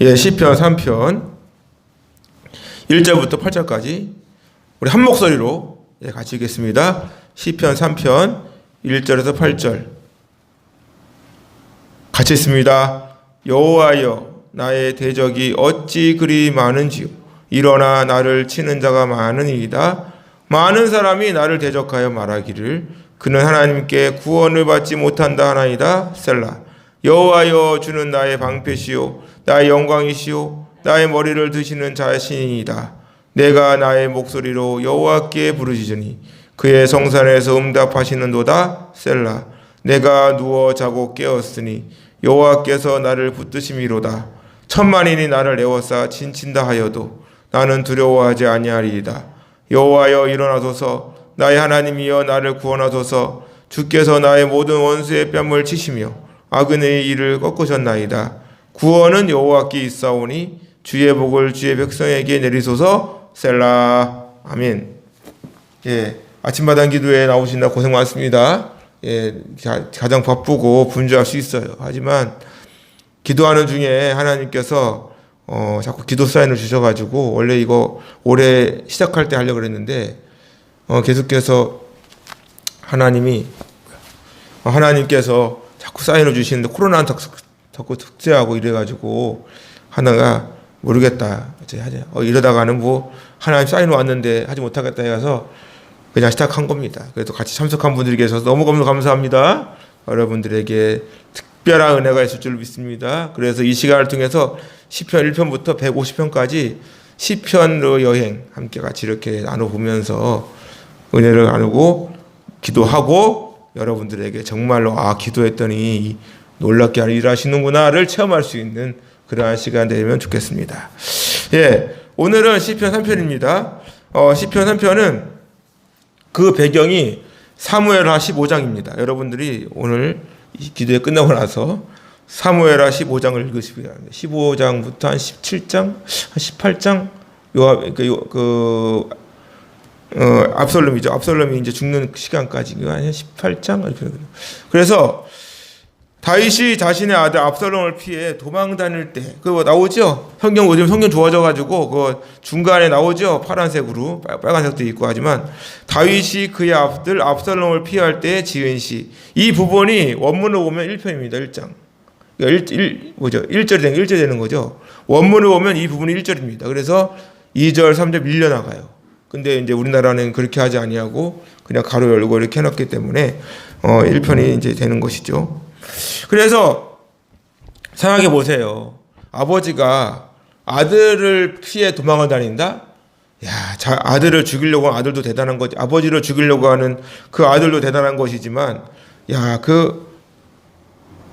시편 3편 1절부터 8절까지 우리 한 목소리로 같이 읽겠습니다. 시편 3편 1절에서 8절 같이 읽습니다. 여호와여, 나의 대적이 어찌 그리 많은지요. 일어나 나를 치는 자가 많으니이다. 많은 사람이 나를 대적하여 말하기를 그는 하나님께 구원을 받지 못한다 하나이다. 셀라. 여호와여, 주는 나의 방패시요 나의 영광이시요 나의 머리를 드시는 자신이다. 내가 나의 목소리로 여호와께 부르짖으니 그의 성산에서 응답하시는도다. 셀라. 내가 누워 자고 깨었으니 여호와께서 나를 붙드심이로다. 천만인이 나를 에워싸 진친다 하여도 나는 두려워하지 아니하리이다. 여호와여, 일어나소서. 나의 하나님이여, 나를 구원하소서. 주께서 나의 모든 원수의 뺨을 치시며 악인의 일을 꺾으셨나이다. 구원은 여호와께 있사오니 주의 복을 주의 백성에게 내리소서. 셀라. 아멘. 아침마당 기도에 나오신다 고생 많습니다. 가장 바쁘고 분주할 수 있어요. 하지만 기도하는 중에 하나님께서 자꾸 기도 사인을 주셔가지고 원래 이거 올해 시작할 때 하려고 그랬는데 계속해서 하나님께서 자꾸 사인을 주시는데 코로나는 자꾸 특제하고 이래가지고 하나가 모르겠다. 이러다가는 하나님 사인 왔는데 하지 못하겠다 해서 그냥 시작한 겁니다. 그래도 같이 참석한 분들이 계셔서 너무너무 감사합니다. 여러분들에게 특별한 은혜가 있을 줄 믿습니다. 그래서 이 시간을 통해서 시편 1편부터 150편까지 시편으로 여행 함께 같이 이렇게 나눠보면서 은혜를 나누고 기도하고 여러분들에게 정말로 기도했더니 놀랍게 일하시는구나를 체험할 수 있는 그러한 시간 되면 좋겠습니다. 오늘은 시편 3편입니다. 시편 3편은 그 배경이 사무엘하 15장입니다. 여러분들이 오늘 이 기도회 끝나고 나서 사무엘하 15장을 읽으시기 바랍니다. 15장부터 한 17장, 한 18장 압살롬이죠. 압살롬이 이제 죽는 시간까지 한 18장 이렇게. 그래서 다윗이 자신의 아들 압살롬을 피해 도망 다닐 때 그거 나오죠. 요즘 성경 좋아져가지고 그 중간에 나오죠. 파란색으로 빨간색도 있고 하지만 다윗이 그의 아들 압살롬을 피할 때 지은 시, 이 부분이 원문으로 보면 1편입니다. 1장. 1절이 1절 되는 거죠. 원문으로 보면 이 부분이 1절입니다. 그래서 2절, 3절 밀려나가요. 근데 이제 우리나라는 그렇게 하지 아니하고 그냥 가로 열고 이렇게 해놨기 때문에 1편이 이제 되는 것이죠. 그래서 생각해 보세요. 아버지가 아들을 피해 도망을 다닌다? 아들을 죽이려고 하는 아들도 대단한 거지. 아버지를 죽이려고 하는 그 아들도 대단한 것이지만, 그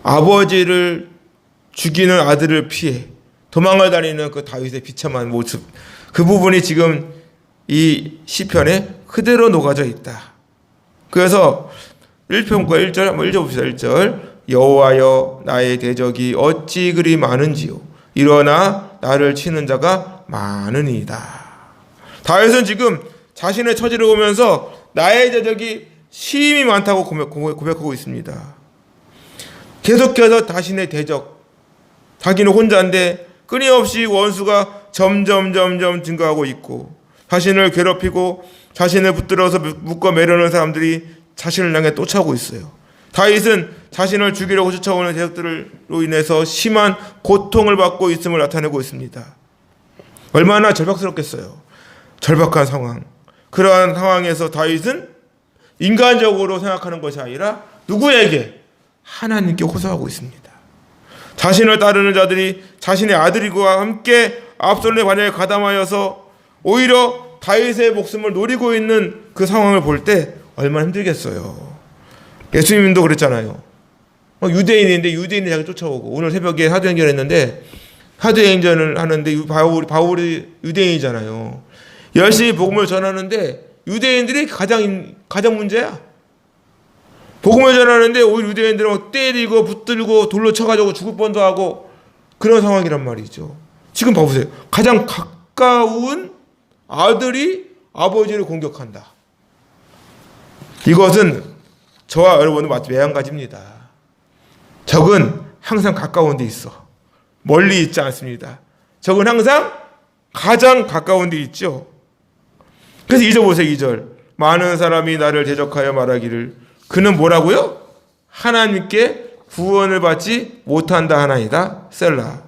아버지를 죽이는 아들을 피해 도망을 다니는 그 다윗의 비참한 모습, 그 부분이 지금 이 시편에 그대로 녹아져 있다. 그래서 1편과 1절 한번 읽어봅시다. 1절. 여호와여, 나의 대적이 어찌 그리 많은지요. 일어나 나를 치는 자가 많으니이다. 다윗은 지금 자신의 처지를 보면서 나의 대적이 심히 많다고 고백하고 있습니다. 계속해서 자신의 대적, 자기는 혼자인데 끊임없이 원수가 점점 증가하고 있고, 자신을 괴롭히고 자신을 붙들어서 묶어 매려는 사람들이 자신을 향해 쫓아오고 있어요. 다윗은 자신을 죽이려고 쫓아오는 대적들로 인해서 심한 고통을 받고 있음을 나타내고 있습니다. 얼마나 절박스럽겠어요. 절박한 상황. 그러한 상황에서 다윗은 인간적으로 생각하는 것이 아니라 누구에게? 하나님께 호소하고 있습니다. 자신을 따르는 자들이 자신의 아들과 함께 압살롬의 반역에 가담하여서 오히려 다윗의 목숨을 노리고 있는 그 상황을 볼 때 얼마나 힘들겠어요. 예수님도 그랬잖아요. 유대인인데 유대인이 자기 쫓아오고, 오늘 새벽에 사도행전을 했는데 사도행전을 하는데 바울이 유대인이잖아요. 열심히 복음을 전하는데 유대인들이 가장 문제야. 복음을 전하는데 오히려 유대인들은 막 때리고 붙들고 돌로 쳐가지고 죽을 뻔도 하고 그런 상황이란 말이죠. 지금 봐보세요. 가장 가까운 아들이 아버지를 공격한다. 이것은 저와 여러분은 마찬가지입니다. 적은 항상 가까운 데 있어. 멀리 있지 않습니다. 적은 항상 가장 가까운 데 있죠. 그래서 2절 보세요. 2절. 많은 사람이 나를 대적하여 말하기를 그는 뭐라고요? 하나님께 구원을 받지 못한다 하나이다. 셀라.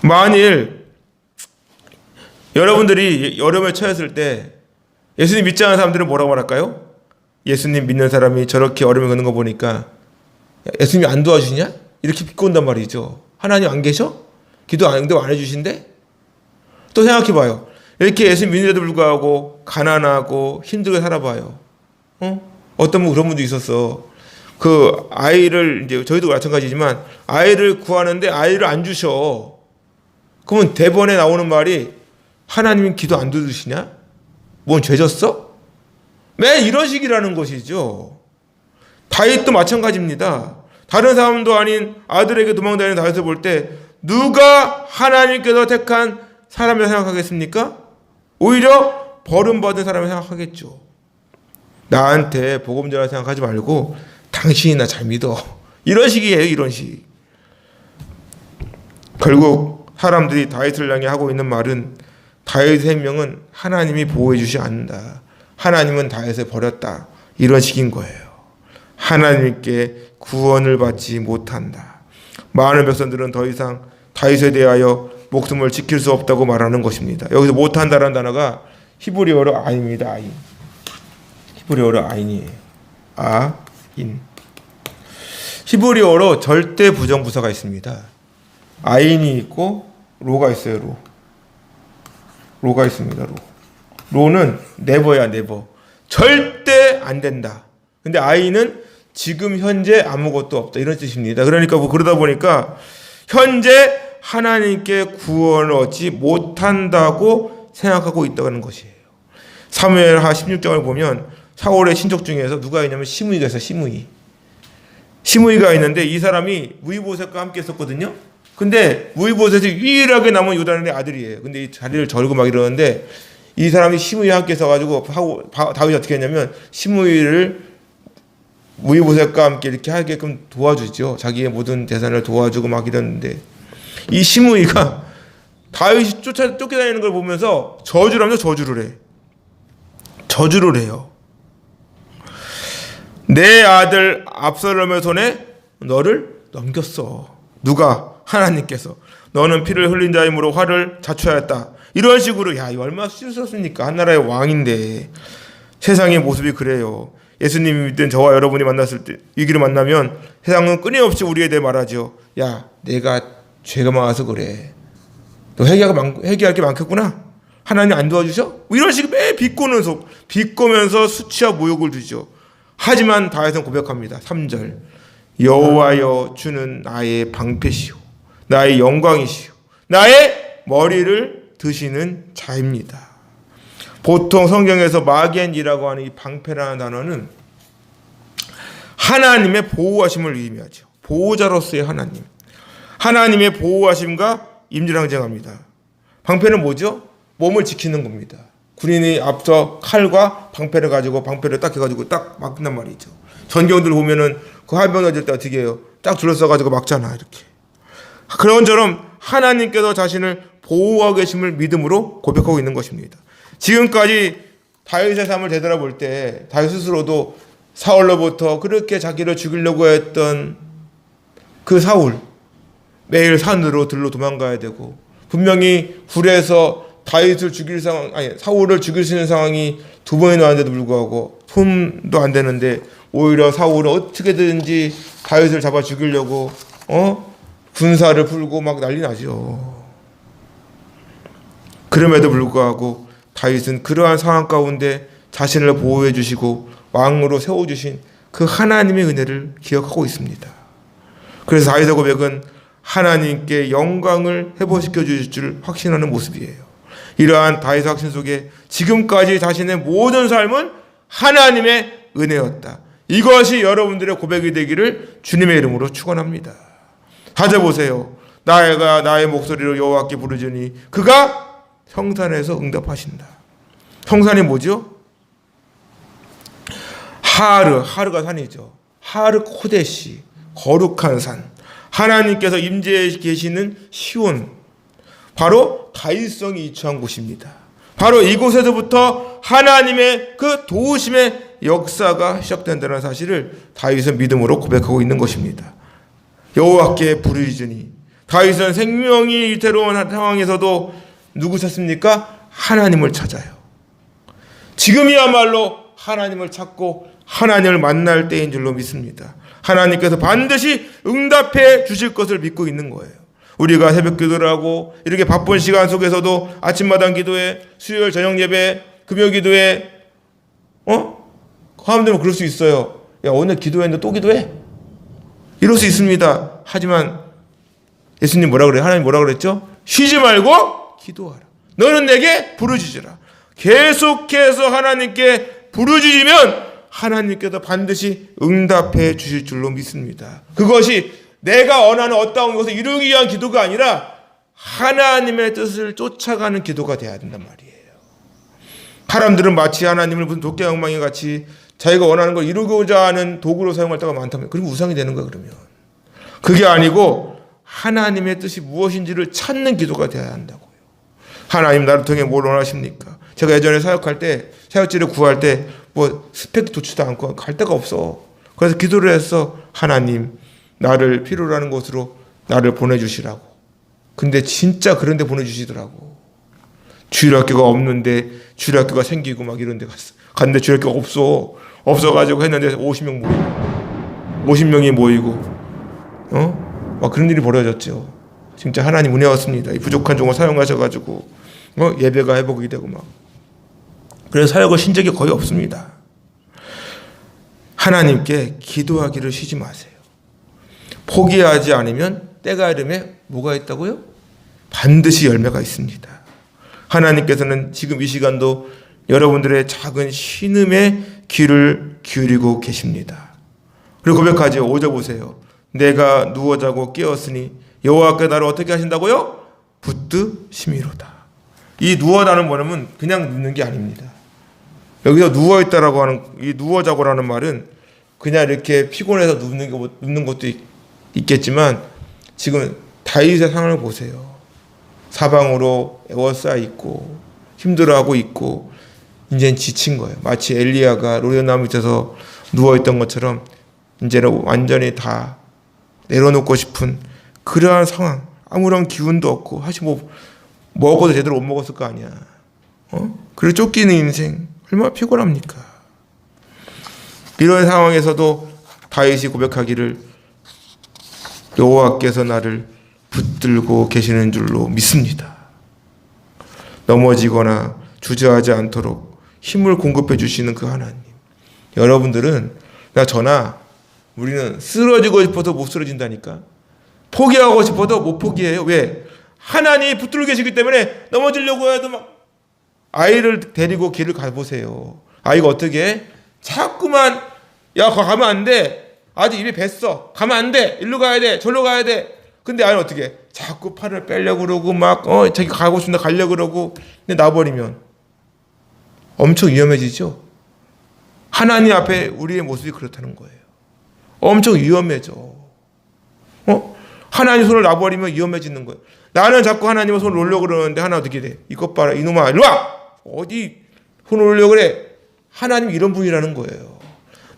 만일 여러분들이 여름에 처했을 때 예수님 믿지 않는 사람들은 뭐라고 말할까요? 예수님 믿는 사람이 저렇게 얼음에 걷는 거 보니까 예수님이 안 도와주냐? 이렇게 비꼬는단 말이죠. 하나님 안 계셔? 기도 안 해주신대? 또 생각해봐요. 이렇게 예수님 믿는데도 불구하고 가난하고 힘들게 살아봐요. 어떤 분 그런 분도 있었어. 그 아이를 이제 저희도 마찬가지지만 아이를 구하는데 아이를 안 주셔. 그러면 대본에 나오는 말이 하나님 기도 안 들으시냐? 뭔 죄졌어? 매일 이런 식이라는 것이죠. 다윗도 마찬가지입니다. 다른 사람도 아닌 아들에게 도망다니는 다윗을 볼 때 누가 하나님께서 택한 사람이라 생각하겠습니까? 오히려 버림받은 사람을 생각하겠죠. 나한테 복음 전할 생각하지 말고 당신이 나 잘 믿어. 이런 식이에요. 이런 식. 결국 사람들이 다윗을 향해 하고 있는 말은 다윗의 생명은 하나님이 보호해 주지 않는다. 하나님은 다윗을 버렸다. 이런 식인 거예요. 하나님께 구원을 받지 못한다. 많은 백성들은 더 이상 다윗에 대하여 목숨을 지킬 수 없다고 말하는 것입니다. 여기서 못한다라는 단어가 히브리어로 아인입니다. 아인. 히브리어로 아인이에요. 아인. 히브리어로 절대 부정부사가 있습니다. 아인이 있고 로가 있어요. 로가 있습니다. 로는 never야. never. 절대 안 된다. 근데 아인은 지금 현재 아무것도 없다. 이런 뜻입니다. 그러니까 그러다 보니까 현재 하나님께 구원을 얻지 못한다고 생각하고 있다는 것이에요. 사무엘하 16장을 보면 사울의 친척 중에서 누가 있냐면 시므이가 있어요. 시므이가 있는데 이 사람이 무이보셋과 함께 했었거든요. 근데 무이보셋이 유일하게 남은 요단의 아들이에요. 근데 이 자리를 절고 막 이러는데 이 사람이 시므이와 함께 있어가지고 다윗이 어떻게 했냐면 시므이를 무이보셋과 함께 이렇게 하게끔 도와주죠. 자기의 모든 재산을 도와주고 막 이랬는데 이 시므이가 다윗이 쫓겨다니는 걸 보면서 저주를 하면서 저주를 해요. 내 아들 압살롬의 손에 너를 넘겼어. 누가? 하나님께서. 너는 피를 흘린 자이므로 화를 자초하였다. 이런 식으로 이거 얼마나 수치스럽습니까? 한 나라의 왕인데. 세상의 모습이 그래요. 예수님이 믿든 저와 여러분이 만났을 때 위기를 만나면 세상은 끊임없이 우리에 대해 말하죠. 내가 죄가 많아서 그래. 너 회개할 게 많겠구나. 하나님 안 도와주셔? 이런 식으로 매일 비꼬면서 수치와 모욕을 주죠. 하지만 다윗은 고백합니다. 3절. 여호와여 주는 나의 방패시오. 나의 영광이시오. 나의 머리를 드시는 자입니다. 보통 성경에서 마겐이라고 하는 이 방패라는 단어는 하나님의 보호하심을 의미하죠. 보호자로서의 하나님. 하나님의 보호하심과 임질항쟁합니다. 방패는 뭐죠? 몸을 지키는 겁니다. 군인이 앞서 칼과 방패를 가지고 방패를 딱 해가지고 딱 막는단 말이죠. 전경들 보면은 그 하병 얻을 때 어떻게 해요? 딱 둘러싸가지고 막잖아. 이렇게. 그런처럼 하나님께서 자신을 보호하고 계심을 믿음으로 고백하고 있는 것입니다. 지금까지 다윗의 삶을 되돌아볼 때 다윗 스스로도 사울로부터 그렇게 자기를 죽이려고 했던 그 사울, 매일 산으로 들로 도망가야 되고 분명히 굴에서 다윗을 죽일 상황, 사울을 죽일 수 있는 상황이 두 번이나 왔는데도 불구하고 손도 안 되는데 오히려 사울은 어떻게든지 다윗을 잡아 죽이려고 군사를 풀고 막 난리 나죠. 그럼에도 불구하고 다윗은 그러한 상황 가운데 자신을 보호해 주시고 왕으로 세워주신 그 하나님의 은혜를 기억하고 있습니다. 그래서 다윗의 고백은 하나님께 영광을 회복시켜 주실 줄 확신하는 모습이에요. 이러한 다윗의 확신 속에 지금까지 자신의 모든 삶은 하나님의 은혜였다. 이것이 여러분들의 고백이 되기를 주님의 이름으로 축원합니다. 찾아보세요. 나가 나의 목소리로 여호와께 부르짖으니 그가 성산에서 응답하신다. 성산이 뭐죠? 하르가 산이죠. 하르 코데시, 거룩한 산. 하나님께서 임재해 계시는 시온, 바로 다윗성이 위치한 곳입니다. 바로 이곳에서부터 하나님의 그 도우심의 역사가 시작된다는 사실을 다윗은 믿음으로 고백하고 있는 것입니다. 여호와께 부르짖으니, 다윗은 생명이 위태로운 상황에서도 누구 찾습니까? 하나님을 찾아요. 지금이야말로 하나님을 찾고 하나님을 만날 때인 줄로 믿습니다. 하나님께서 반드시 응답해 주실 것을 믿고 있는 거예요. 우리가 새벽 기도를 하고 이렇게 바쁜 시간 속에서도 아침마당 기도회, 수요일 저녁 예배, 금요 기도회, 사람들은 그럴 수 있어요. 야, 오늘 기도했는데 또 기도해? 이럴 수 있습니다. 하지만 예수님 뭐라 그래요? 하나님 뭐라 그랬죠? 쉬지 말고 기도하라. 너는 내게 부르짖으라. 계속해서 하나님께 부르짖으면 하나님께서 반드시 응답해 주실 줄로 믿습니다. 그것이 내가 원하는 어떠한 것을 이루기 위한 기도가 아니라 하나님의 뜻을 쫓아가는 기도가 돼야 된단 말이에요. 사람들은 마치 하나님을 무슨 도깨양망이 같이 자기가 원하는 걸 이루고자 하는 도구로 사용할 때가 많다면, 그리고 우상이 되는 거야. 그러면 그게 아니고 하나님의 뜻이 무엇인지를 찾는 기도가 돼야 한다고요. 하나님 나를 통해 뭘 원하십니까? 제가 예전에 사역할 때, 사역지를 구할 때 뭐 스펙도 좋지도 않고 갈 데가 없어. 그래서 기도를 했어. 하나님, 나를 필요로 하는 곳으로 나를 보내주시라고. 근데 진짜 그런 데 보내주시더라고. 주일학교가 없는데 주일학교가 생기고 막 이런 데 갔어. 갔는데 주일학교가 없어가지고 했는데 50명이 모이고 막 그런 일이 벌어졌죠. 진짜 하나님 은혜였습니다. 이 부족한 종을 사용하셔가지고 예배가 회복이 되고 막. 그래서 사역을 신 적이 거의 없습니다. 하나님께 기도하기를 쉬지 마세요. 포기하지 않으면 때가 이르면 뭐가 있다고요? 반드시 열매가 있습니다. 하나님께서는 지금 이 시간도 여러분들의 작은 신음에 귀를 기울이고 계십니다. 그리고 고백하죠. 5절 보세요. 내가 누워 자고 깨었으니 여호와께서 나를 어떻게 하신다고요? 붙드심이로다. 이 누워자는 뭐냐면 그냥 눕는 게 아닙니다. 여기서 누워있다라고 하는, 이 누워자고라는 말은 그냥 이렇게 피곤해서 눕는 것도 있겠지만, 지금 다윗의 상황을 보세요. 사방으로 에워싸 있고 힘들어하고 있고 이제는 지친 거예요. 마치 엘리야가 로데나무 밑에서 누워있던 것처럼 이제는 완전히 다 내려놓고 싶은 그러한 상황. 아무런 기운도 없고, 사실 먹어도 제대로 못 먹었을 거 아니야. 그리고 쫓기는 인생 얼마나 피곤합니까? 이런 상황에서도 다윗이 고백하기를 여호와께서 나를 붙들고 계시는 줄로 믿습니다. 넘어지거나 주저하지 않도록 힘을 공급해 주시는 그 하나님. 여러분들은 저나 우리는 쓰러지고 싶어도 못 쓰러진다니까. 포기하고 싶어도 못 포기해요. 왜? 하나님이 붙들고 계시기 때문에 넘어지려고 해도 막. 아이를 데리고 길을 가보세요. 아이가 어떻게 해? 자꾸만 야 거기 가면 안 돼. 아직 입에 뱄어. 가면 안 돼. 일로 가야 돼. 절로 가야 돼. 근데 아이는 어떻게 해? 자꾸 팔을 빼려고 그러고 막 자기 가고 싶은데 가려고 그러고. 근데 놔버리면 엄청 위험해지죠. 하나님 앞에 우리의 모습이 그렇다는 거예요. 엄청 위험해져. 하나님 손을 놔버리면 위험해지는 거예요. 나는 자꾸 하나님의 손을 놓으려고 그러는데 하나 어떻게 돼? 이것 봐라. 이놈아 일로 와! 어디 손을 놓으려고 그래? 하나님이 이런 분이라는 거예요.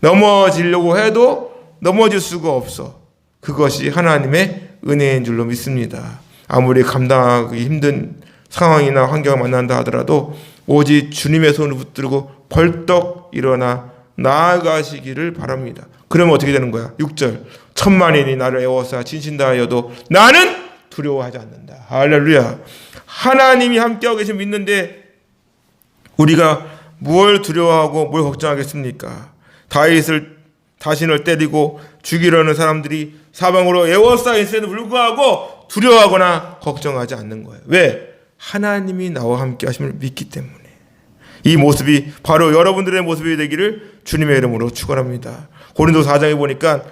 넘어지려고 해도 넘어질 수가 없어. 그것이 하나님의 은혜인 줄로 믿습니다. 아무리 감당하기 힘든 상황이나 환경을 만난다 하더라도 오직 주님의 손을 붙들고 벌떡 일어나 나아가시기를 바랍니다. 그러면 어떻게 되는 거야? 6절 천만인이 나를 애워싸 진신다하여도 나는 두려워하지 않는다. 할렐루야. 하나님이 함께하고 계신 믿는데 우리가 뭘 두려워하고 뭘 걱정하겠습니까? 다윗을 자신을 때리고 죽이려는 사람들이 사방으로 애워싸 있음에도 불구하고 두려워하거나 걱정하지 않는 거예요. 왜? 하나님이 나와 함께 하심을 믿기 때문에. 이 모습이 바로 여러분들의 모습이 되기를 주님의 이름으로 축원합니다. 고린도 4장에 보니까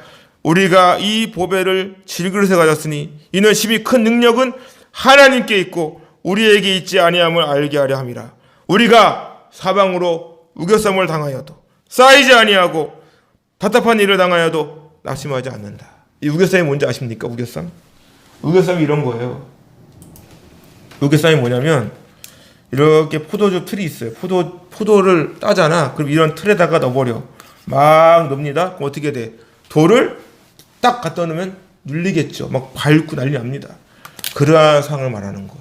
우리가 이 보배를 질그릇에 가졌으니 이는 심히 큰 능력은 하나님께 있고 우리에게 있지 아니함을 알게 하려 함이라. 우리가 사방으로 우겨쌈을 당하여도 쌓이지 아니하고 답답한 일을 당하여도 낙심하지 않는다. 이 우겨쌈이 뭔지 아십니까? 우겨쌈? 우겨쌈이 이런 거예요. 우겨쌈이 뭐냐면 이렇게 포도주 틀이 있어요. 포도를 따잖아. 그럼 이런 틀에다가 넣어버려. 막 넣습니다. 그럼 어떻게 돼? 돌을 딱 갖다 놓으면 눌리겠죠. 막 밟고 난리 납니다. 그러한 상황을 말하는 거예요.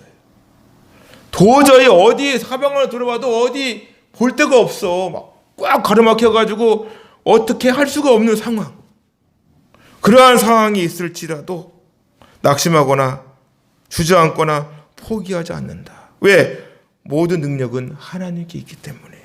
도저히 어디 사방을 들어봐도 어디 볼 데가 없어. 막 꽉 가로막혀가지고 어떻게 할 수가 없는 상황. 그러한 상황이 있을지라도 낙심하거나 주저앉거나 포기하지 않는다. 왜? 모든 능력은 하나님께 있기 때문에.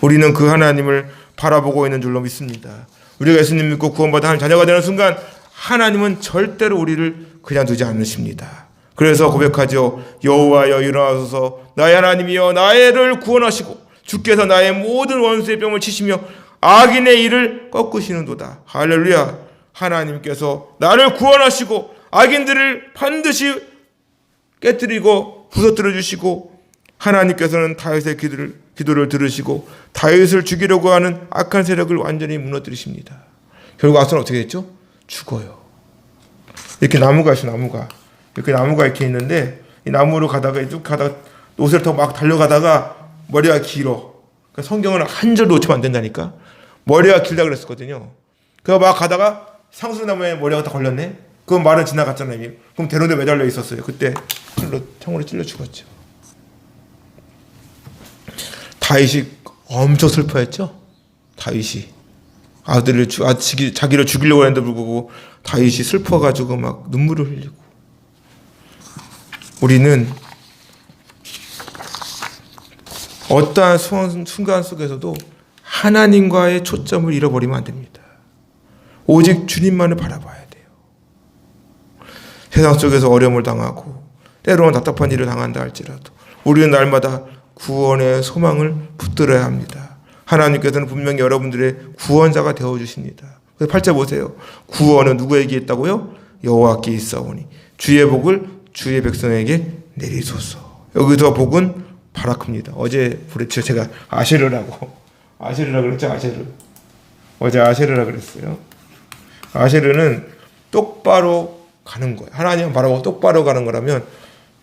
우리는 그 하나님을 바라보고 있는 줄로 믿습니다. 우리가 예수님 믿고 구원받아 하나님 자녀가 되는 순간 하나님은 절대로 우리를 그냥 두지 않으십니다. 그래서 고백하죠. 여호와여 일어나소서 나의 하나님이여 나를 구원하시고 주께서 나의 모든 원수의 뺨을 치시며 악인의 일을 꺾으시는도다. 할렐루야. 하나님께서 나를 구원하시고 악인들을 반드시 깨뜨리고 부서뜨려 주시고 하나님께서는 다윗의 기도를 들으시고 다윗을 죽이려고 하는 악한 세력을 완전히 무너뜨리십니다. 결국 아브살롬은 어떻게 됐죠? 죽어요. 이렇게 나무가 있어. 이렇게 나무가 이렇게 있는데 이 나무로 가다가 쭉 가다가 옷을 타고 막 달려가다가 머리가 길어. 그러니까 성경은 한 절 놓치면 안 된다니까. 머리가 길다 그랬었거든요. 그래서 막 가다가 상수나무에 머리가 다 걸렸네. 그 말은 지나갔잖아요. 그럼 대롱대 매달려 있었어요. 그때 창으로 찔러 죽었죠. 다윗이 엄청 슬퍼했죠. 다윗이 자기를 죽이려고 했는데 불구하고 다윗이 슬퍼가지고 막 눈물을 흘리고. 우리는 어떠한 순간 속에서도 하나님과의 초점을 잃어버리면 안 됩니다. 오직 주님만을 바라봐야 돼요. 세상 속에서 어려움을 당하고 때로는 답답한 일을 당한다 할지라도 우리는 날마다 구원의 소망을 붙들어야 합니다. 하나님께서는 분명히 여러분들의 구원자가 되어주십니다. 그래서 8절 보세요. 구원은 누구에게 있다고요? 여호와께 있사오니 주의 복을 주의 백성에게 내리소서. 여기서 복은 바라크입니다. 어제 그랬죠. 제가 아세르라고 그랬죠. 아세르. 어제 아세르라 그랬어요. 아세르는 똑바로 가는 거예요. 하나님 바라보고 똑바로 가는 거라면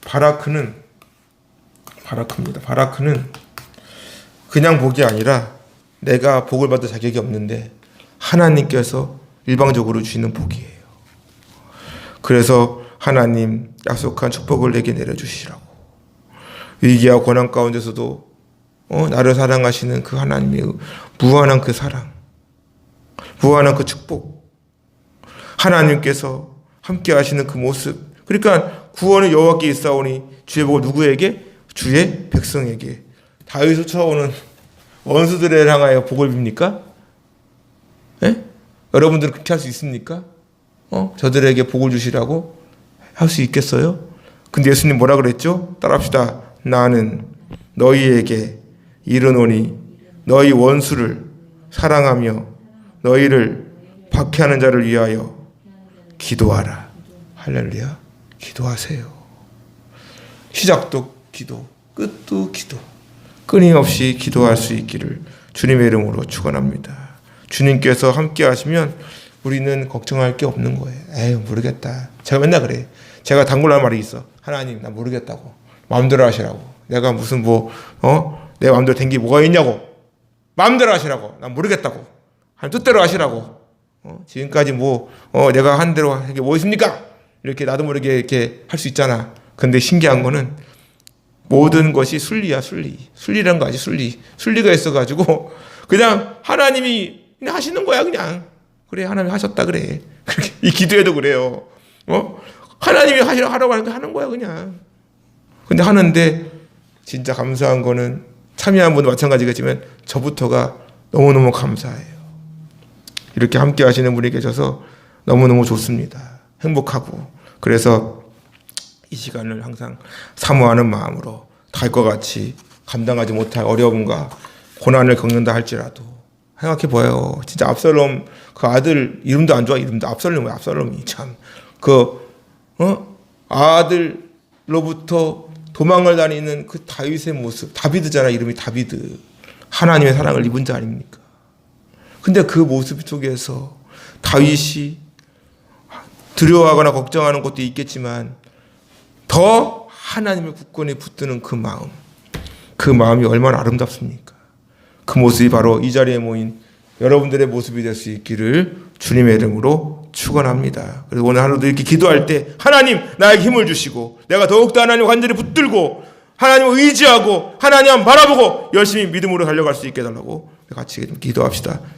바라크입니다. 바라크는 그냥 복이 아니라 내가 복을 받을 자격이 없는데 하나님께서 일방적으로 주시는 복이에요. 그래서 하나님 약속한 축복을 내게 내려주시라고. 위기와 고난 가운데서도 나를 사랑하시는 그 하나님의 무한한 그 사랑, 무한한 그 축복, 하나님께서 함께 하시는 그 모습. 그러니까 구원은 여호와께 있사오니 주의 복을 누구에게? 주의 백성에게. 다윗을 쫓아오는 원수들을 향하여 복을 빕니까? 예? 여러분들은 그렇게 할 수 있습니까? 저들에게 복을 주시라고 할 수 있겠어요? 근데 예수님 뭐라 그랬죠? 따라합시다. 나는 너희에게 이르노니 너희 원수를 사랑하며 너희를 박해하는 자를 위하여 기도하라. 할렐루야. 기도하세요. 시작도 기도, 끝도 기도. 끊임없이 기도할 수 있기를 주님의 이름으로 축원합니다. 주님께서 함께 하시면 우리는 걱정할 게 없는 거예요. 에휴 모르겠다. 제가 맨날 그래. 제가 단골할 말이 있어. 하나님 나 모르겠다고. 마음대로 하시라고. 내가 무슨 내 마음대로 된 게 뭐가 있냐고. 마음대로 하시라고. 난 모르겠다고. 하나님 뜻대로 하시라고. 지금까지 내가 한 대로 한 게 뭐 있습니까? 이렇게 나도 모르게 이렇게 할 수 있잖아. 근데 신기한 거는 모든 것이 순리야, 순리. 순리라는 거 아지, 순리. 순리가 있어가지고 그냥 하나님이 그냥 하시는 거야, 그냥. 그래, 하나님이 하셨다 그래. 그렇게 이 기도에도 그래요. 하나님이 하라고 하니까 하는 거야, 그냥. 근데 하는데 진짜 감사한 거는 참여한 분도 마찬가지겠지만 저부터가 너무너무 감사해요. 이렇게 함께 하시는 분이 계셔서 너무너무 좋습니다. 행복하고. 그래서 이 시간을 항상 사모하는 마음으로 달과 같이 감당하지 못할 어려움과 고난을 겪는다 할지라도 생각해 봐요. 진짜 압살롬 그 아들 이름도 안 좋아. 이름도 압살롬이 참 아들로부터 도망을 다니는 그 다윗의 모습. 다비드잖아. 이름이 다비드. 하나님의 사랑을 입은 자 아닙니까? 근데 그 모습 속에서 다윗이 두려워하거나 걱정하는 것도 있겠지만 더 하나님의 굳건히 붙드는 그 마음이 얼마나 아름답습니까? 그 모습이 바로 이 자리에 모인 여러분들의 모습이 될 수 있기를 주님의 이름으로 축원합니다. 그래서 오늘 하루도 이렇게 기도할 때 하나님 나에게 힘을 주시고 내가 더욱더 하나님 완전히 붙들고 하나님을 의지하고 하나님 바라보고 열심히 믿음으로 달려갈 수 있게 해달라고 같이 기도합시다.